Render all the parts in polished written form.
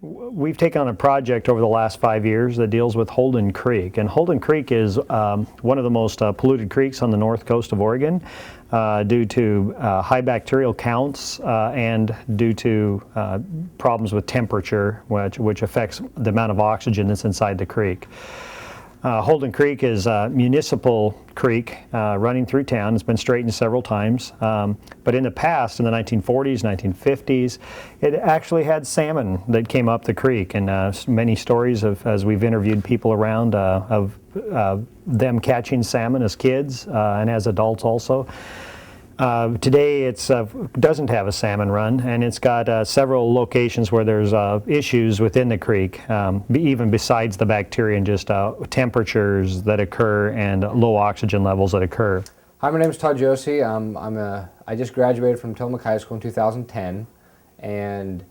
We've taken on a project over the last 5 years that deals with Holden Creek. And Holden Creek is one of the most polluted creeks on the north coast of Oregon due to high bacterial counts and due to problems with temperature, which affects the amount of oxygen that's inside the creek. Holden Creek is a municipal creek running through town. It's been straightened several times. But in the past, in the 1940s, 1950s, it actually had salmon that came up the creek. And many stories of, as we've interviewed people around, of them catching salmon as kids and as adults also. Today it doesn't have a salmon run, and it's got several locations where there's issues within the creek, even besides the bacteria and just temperatures that occur and low oxygen levels that occur. Hi, my name is Todd Josie. I just graduated from Tillamook High School in 2010, and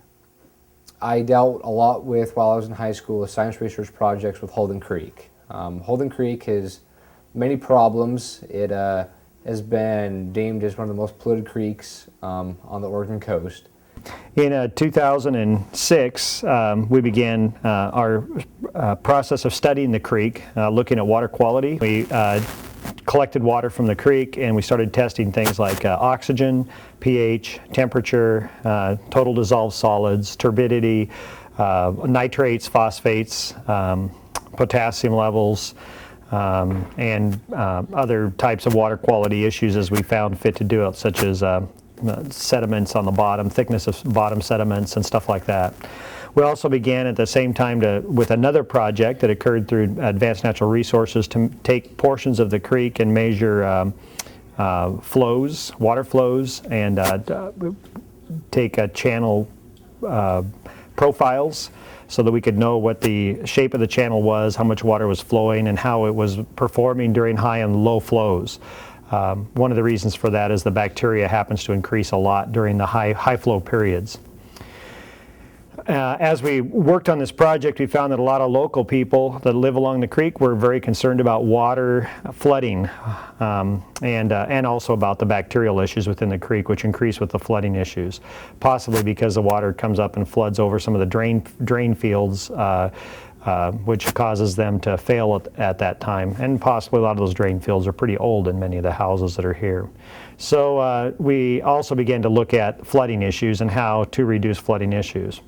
I dealt a lot with, while I was in high school, with science research projects with Holden Creek. Holden Creek has many problems. It has been deemed as one of the most polluted creeks on the Oregon coast. In 2006, we began our process of studying the creek, looking at water quality. We collected water from the creek and we started testing things like oxygen, pH, temperature, total dissolved solids, turbidity, nitrates, phosphates, potassium levels, and other types of water quality issues as we found fit to do it, such as sediments on the bottom, thickness of bottom sediments and stuff like that. We also began at the same time with another project that occurred through Advanced Natural Resources to take portions of the creek and measure flows, water flows, and take channel profiles so that we could know what the shape of the channel was, how much water was flowing, and how it was performing during high and low flows. One of the reasons for that is the bacteria happens to increase a lot during the high flow periods. As we worked on this project, we found that a lot of local people that live along the creek were very concerned about water flooding and also about the bacterial issues within the creek, which increase with the flooding issues, possibly because the water comes up and floods over some of the drain fields, which causes them to fail at that time. And possibly a lot of those drain fields are pretty old in many of the houses that are here. So we also began to look at flooding issues and how to reduce flooding issues.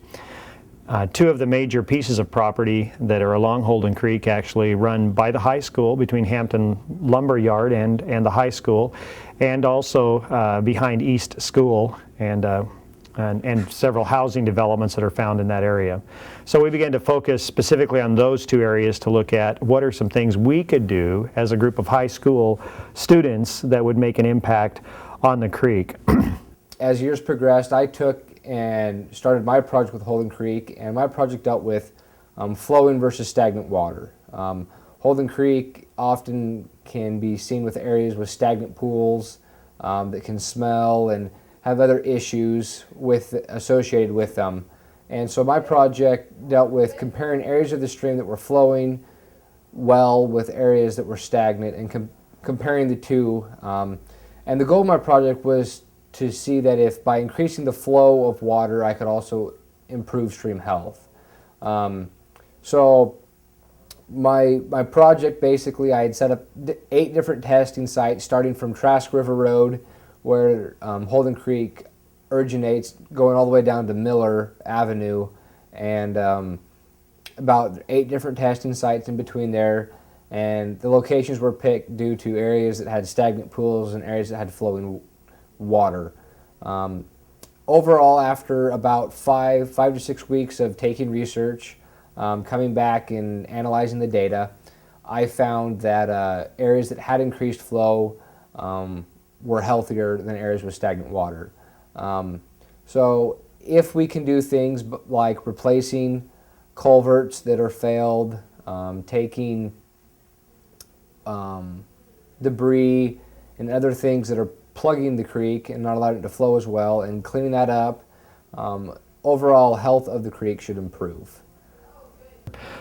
Two of the major pieces of property that are along Holden Creek actually run by the high school, between Hampton Lumber Yard and the high school, and also behind East School and several housing developments that are found in that area. So we began to focus specifically on those two areas to look at what are some things we could do as a group of high school students that would make an impact on the creek. As years progressed, I took and started my project with Holden Creek, and my project dealt with flowing versus stagnant water. Holden Creek often can be seen with areas with stagnant pools that can smell and have other issues associated with them. And so my project dealt with comparing areas of the stream that were flowing well with areas that were stagnant and comparing the two. And the goal of my project was to see that if by increasing the flow of water, I could also improve stream health. So my project, basically, I had set up 8 different testing sites, starting from Trask River Road, where Holden Creek originates, going all the way down to Miller Avenue, and about 8 different testing sites in between there. And the locations were picked due to areas that had stagnant pools and areas that had flowing water. Overall, after about 5 to 6 weeks of taking research, coming back and analyzing the data, I found that areas that had increased flow were healthier than areas with stagnant water. So if we can do things like replacing culverts that are failed, taking debris and other things that are plugging the creek and not allowing it to flow as well, and cleaning that up, overall health of the creek should improve.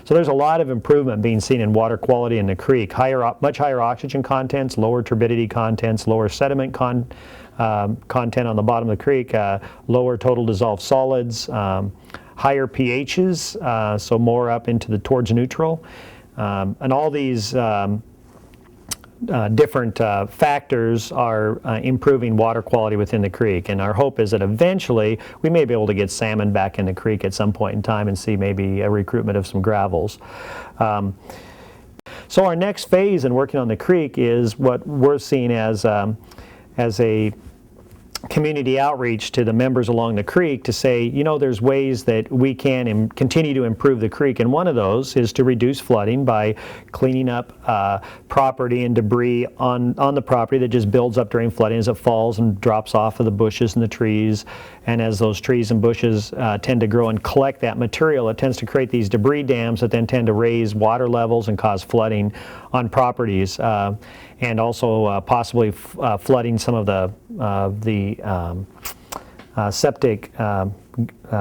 So there's a lot of improvement being seen in water quality in the creek. Much higher oxygen contents, lower turbidity contents, lower sediment content on the bottom of the creek, lower total dissolved solids, higher pHs, so more up into towards neutral. And all these different factors are improving water quality within the creek, and our hope is that eventually we may be able to get salmon back in the creek at some point in time and see maybe a recruitment of some gravels. So our next phase in working on the creek is what we're seeing as a community outreach to the members along the creek to say, you know, there's ways that we can continue to improve the creek, and one of those is to reduce flooding by cleaning up property and debris on the property that just builds up during flooding as it falls and drops off of the bushes and the trees. And as those trees and bushes tend to grow and collect that material, it tends to create these debris dams that then tend to raise water levels and cause flooding on properties, and also possibly flooding some of the septic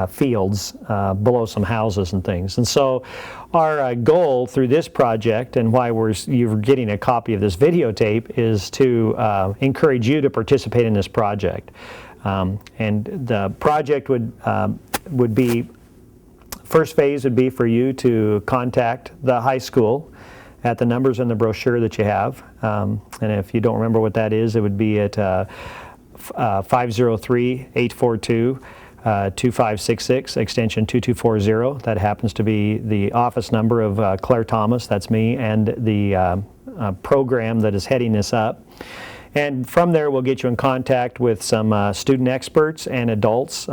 fields below some houses and things. And so our goal through this project, and why you're getting a copy of this videotape, is to encourage you to participate in this project. And the project would be, first phase would be for you to contact the high school at the numbers in the brochure that you have. And if you don't remember what that is, it would be at 503-842-2566, extension 2240. That happens to be the office number of Claire Thomas, that's me, and the program that is heading this up. And from there, we'll get you in contact with some student experts and adults,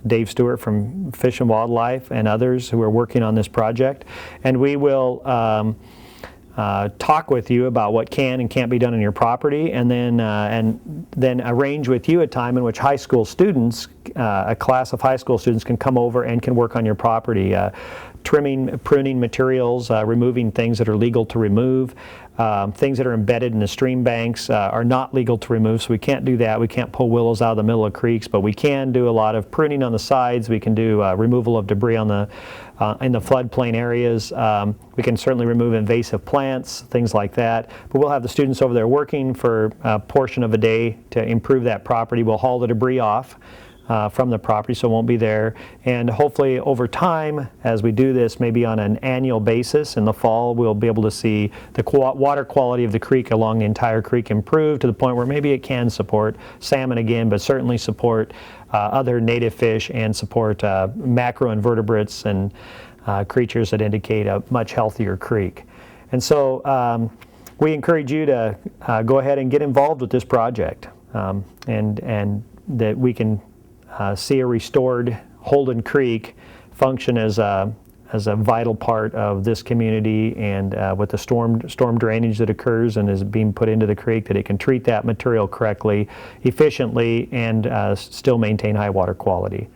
Dave Stewart from Fish and Wildlife and others who are working on this project. And we will talk with you about what can and can't be done on your property, and then arrange with you a time in which high school students, a class of high school students, can come over and can work on your property, trimming, pruning materials, removing things that are legal to remove. Things that are embedded in the stream banks are not legal to remove, so we can't do that. We can't pull willows out of the middle of creeks, but we can do a lot of pruning on the sides. We can do removal of debris on in the floodplain areas. We can certainly remove invasive plants, things like that. But we'll have the students over there working for a portion of a day to improve that property. We'll haul the debris off from the property, so it won't be there. And hopefully over time, as we do this, maybe on an annual basis in the fall, we'll be able to see the water quality of the creek along the entire creek improve to the point where maybe it can support salmon again, but certainly support other native fish and support macroinvertebrates and creatures that indicate a much healthier creek. And so we encourage you to go ahead and get involved with this project, and that we can see a restored Holden Creek function as a vital part of this community, and with the storm drainage that occurs and is being put into the creek, that it can treat that material correctly, efficiently, and still maintain high water quality.